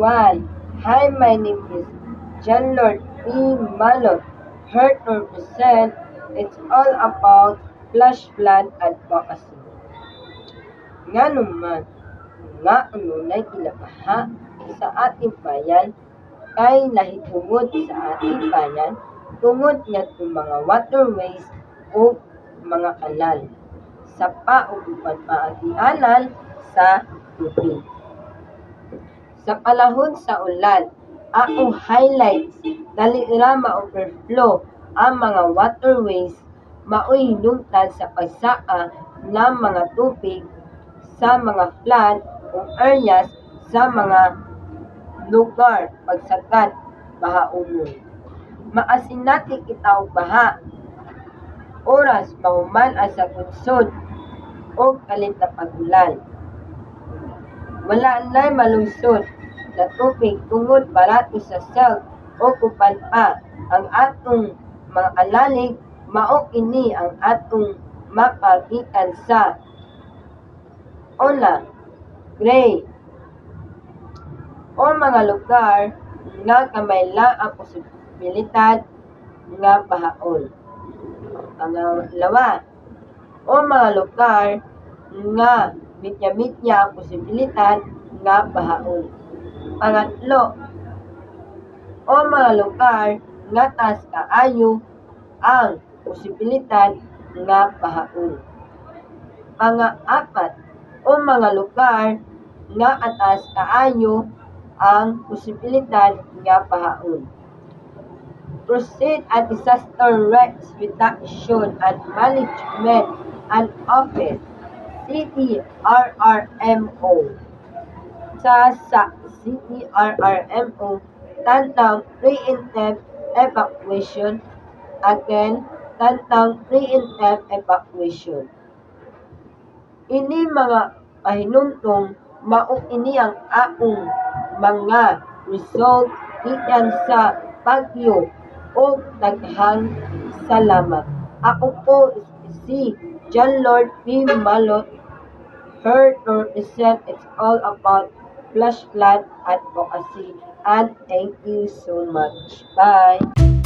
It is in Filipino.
everyone. Hi, my name is John Lord P. Malot. Here to present. It's all about flash flood advocacy. Nga naman, nga unay kinabaha sa ating bayan kay nahitungod sa ating bayan tungod ngadtong mga waterways o mga kanal sa pauguban paagi-anal sa tubig. Sa panahon sa ulan, akong highlights dali ra ma-overflow ang mga waterways maoy hinungtan sa pagsaa ng mga tubig sa mga flood o areas sa mga lugar pagsagad bahaumon. Maasinati kita og baha, oras mahuman sa gunsod o kalit na pag-ulan. Wala na'y malungsod na tubig tungod barato sa salt o kupan pa ang atong mga alalig mao ini ang atong mapagitan sa Ola, Gray o mga lugar nga kamayla ang posibilidad nga bahaon. Pangalawa, o mga lugar nga mitya-mitya ang posibilidad nga bahaon. Pangatlo, o mga lugar nga taas kaayo ang posibilidad nga bahaon. Pang-apat, o mga lugar nga ataas kaayo ang posibilidad nga bahaon. Proceed at Disaster Risk Reduction and Management and Office CDRRMO. Sa CDRRMO, tantang preemptive evacuation. Again, tantang preemptive evacuation. Ini mga pahinumdom mao ini ang aong mga result gikan sa bagyo o daghang salamat. Ako po si John Lord P. Malot, here to present. It's all about flash flood advocacy, and thank you so much. Bye!